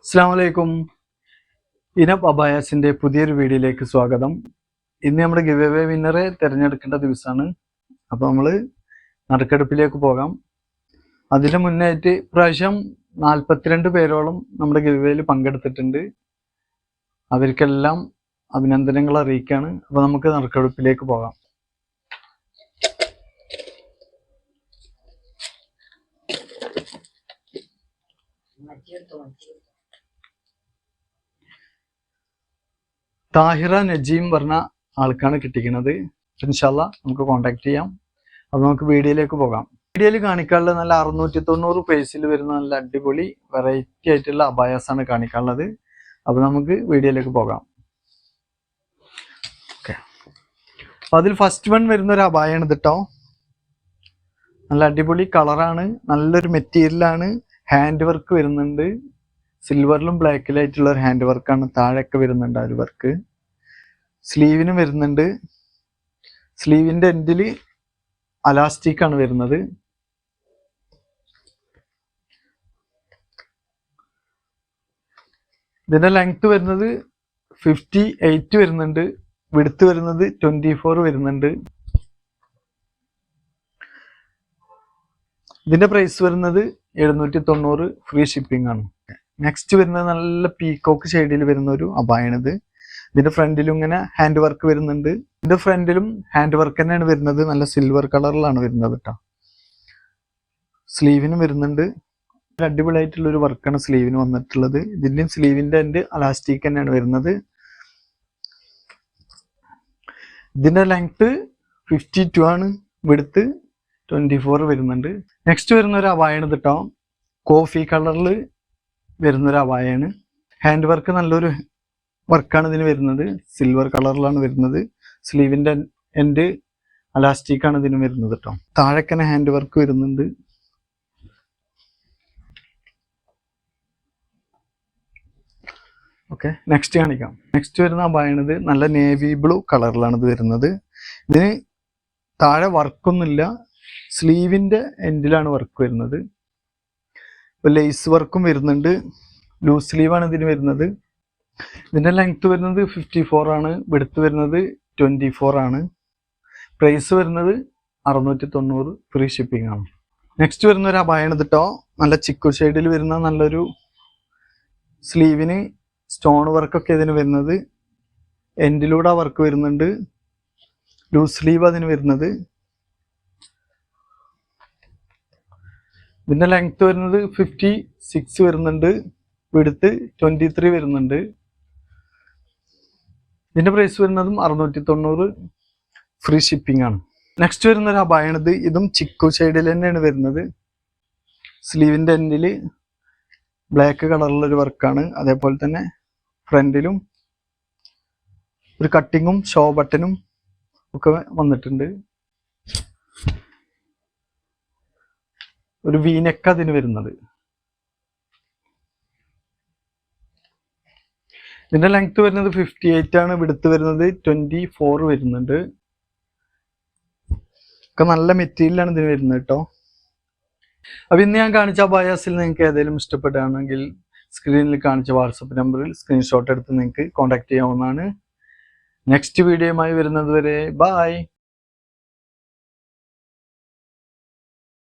അസ്സലാമു അലൈക്കും. ഇനബ് അബായാസിന്റെ പുതിയൊരു വീഡിയോയിലേക്ക് സ്വാഗതം. ഇന്ന് നമ്മുടെ ഗിവ് അവേ വിന്നറെ തിരഞ്ഞെടുക്കേണ്ട ദിവസമാണ്. അപ്പോൾ നമ്മൾ നറുക്കെടുപ്പിലേക്ക് പോകാം. അതിന് മുന്നായിട്ട് ഇപ്രാവശ്യം 42 പേരോളം നമ്മുടെ ഗിവ് അവേയിൽ പങ്കെടുത്തിട്ടുണ്ട്. അവർക്കെല്ലാം അഭിനന്ദനങ്ങൾ അറിയിക്കുകയാണ്. അപ്പോൾ നമുക്ക് നറുക്കെടുപ്പിലേക്ക് പോകാം. താഹിറ നജീം പറഞ്ഞ ആൾക്കാണ് കിട്ടിക്കുന്നത്. ഇൻഷാല്ലാ നമുക്ക് കോണ്ടാക്ട് ചെയ്യാം. അപ്പോൾ നമുക്ക് വീഡിയോയിലേക്ക് പോകാം. വീഡിയോയിൽ കാണിക്കാനുള്ളത് നല്ല 690 പേജിൽ വരുന്ന നല്ല അടിപൊളി വെറൈറ്റി ആയിട്ടുള്ള അബായാസാണ് കാണിക്കാനുള്ളത്. അപ്പോൾ നമുക്ക് വീഡിയോയിലേക്ക് പോകാം. ഓക്കെ, അപ്പോൾ അതിൽ ഫസ്റ്റ് വൺ വരുന്ന ഒരു അബായാണ് ഇത് കേട്ടോ. നല്ല അടിപൊളി കളറാണ്, നല്ലൊരു മെറ്റീരിയലാണ്, ഹാൻഡ് വർക്ക് വരുന്നുണ്ട്. സിൽവറിലും ബ്ലാക്കിലായിട്ടുള്ള ഒരു ഹാൻഡ് വർക്കാണ്. താഴെയൊക്കെ വരുന്നുണ്ട് ആ ഒരു വർക്ക്. സ്ലീവിനും വരുന്നുണ്ട്. സ്ലീവിന്റെ എൻഡിൽ അലാസ്റ്റിക് ആണ് വരുന്നത്. ഇതിന്റെ ലെങ്ത് വരുന്നത് 58 വരുന്നുണ്ട്. വിഡ്ത്ത് വരുന്നത് 24 വരുന്നുണ്ട്. ഇതിന്റെ പ്രൈസ് വരുന്നത് 790, ഫ്രീ ഷിപ്പിംഗ് ആണ്. നെക്സ്റ്റ് വരുന്നത് നല്ല പീകോക്ക് ഷെയ്ഡിൽ വരുന്ന ഒരു അബായാണിത്. ഇതിന്റെ ഫ്രണ്ടിലും ഇങ്ങനെ ഹാൻഡ് വർക്ക് വരുന്നുണ്ട്. ഇതിന്റെ ഫ്രണ്ടിലും ഹാൻഡ് വർക്ക് തന്നെയാണ് വരുന്നത്. നല്ല സിൽവർ കളറിലാണ് വരുന്നത് കേട്ടോ. സ്ലീവിനും വരുന്നുണ്ട്. അടിപൊളിയായിട്ടുള്ള ഒരു വർക്കാണ് സ്ലീവിന് വന്നിട്ടുള്ളത്. ഇതിന്റെയും സ്ലീവിന്റെ എൻഡ് അലാസ്റ്റിക് തന്നെയാണ് വരുന്നത്. ഇതിന്റെ ലെങ്ത് 52 ആണ്. വിഡ്ത്ത് 24 വരുന്നുണ്ട്. നെക്സ്റ്റ് വരുന്ന ഒരു അബായാണ് കേട്ടോ. കോഫി കളറിൽ വരുന്നൊരു അബായാണ്. ഹാൻഡ് വർക്ക് നല്ലൊരു വർക്കാണ് ഇതിന് വരുന്നത്. സിൽവർ കളറിലാണ് വരുന്നത്. സ്ലീവിന്റെ എൻഡ് അലാസ്റ്റിക് ആണ് ഇതിന് വരുന്നത് കേട്ടോ. താഴെക്കനെ ഹാൻഡ് വർക്ക് വരുന്നുണ്ട്. ഓക്കെ, നെക്സ്റ്റ് കാണിക്കാം. നെക്സ്റ്റ് വരുന്ന അബായാണിത്. നല്ല നേവി ബ്ലൂ കളറിലാണ് ഇത് വരുന്നത്. ഇതിന് താഴെ വർക്കൊന്നുമില്ല. സ്ലീവിന്റെ എൻഡിലാണ് വർക്ക് വരുന്നത്. ഇപ്പോൾ ലേസ് വർക്കും വരുന്നുണ്ട്. ലൂസ് സ്ലീവാണ് ഇതിന് വരുന്നത്. ഇതിന്റെ ലെങ്ത് വരുന്നത് 54 ആണ്. വിഡ്ത്ത് വരുന്നത് 24 ആണ്. പ്രൈസ് വരുന്നത് 690, ഫ്രീ ഷിപ്പിംഗ് ആണ്. നെക്സ്റ്റ് വരുന്ന ഒരു അബായാണ് കേട്ടോ. നല്ല ചിക്കു ഷെയ്ഡിൽ വരുന്ന നല്ലൊരു സ്ലീവിന് സ്റ്റോൺ വർക്കൊക്കെ ഇതിന് വരുന്നത്. എൻഡിലൂടെ വർക്ക് വരുന്നുണ്ട്. ലൂസ് സ്ലീവ് അതിന് വരുന്നത്. ഇതിന്റെ ലെങ്ത് വരുന്നത് 56 വരുന്നുണ്ട്. വിഡ്ത്ത് 23 വരുന്നുണ്ട്. ഇതിന്റെ പ്രൈസ് വരുന്നതും 690, ഫ്രീ ഷിപ്പിംഗ് ആണ്. നെക്സ്റ്റ് വരുന്ന ഒരു അബായാണിത്. ഇതും ചിക്കു ഷെയ്ഡിൽ തന്നെയാണ് വരുന്നത്. സ്ലീവിന്റെ എൻഡിൽ ബ്ലാക്ക് കളറിലൊരു വർക്കാണ്. അതേപോലെ തന്നെ ഫ്രണ്ടിലും ഒരു കട്ടിങ്ങും ഷോ ബട്ടനും ഒക്കെ വന്നിട്ടുണ്ട്. ഒരു വീനെക്ക് അതിന് വരുന്നത്. ഇതിന്റെ ലെങ്ത് വരുന്നത് 58 ആണ്. വിഡ്ത്ത് വരുന്നത് 24 വരുന്നുണ്ട്. ഒക്കെ നല്ല മെറ്റീരിയലാണ് ഇതിന് വരുന്നത് കേട്ടോ. അപ്പൊ ഇന്ന് ഞാൻ കാണിച്ച അബായാസിൽ നിങ്ങൾക്ക് ഏതെങ്കിലും ഇഷ്ടപ്പെടുകയാണെങ്കിൽ സ്ക്രീനിൽ കാണിച്ച വാട്സപ്പ് നമ്പറിൽ സ്ക്രീൻഷോട്ട് എടുത്ത് നിങ്ങൾക്ക് കോൺടാക്ട് ചെയ്യാവുന്നതാണ്. നെക്സ്റ്റ് വീഡിയോയുമായി വരുന്നത് വരെ ബൈ.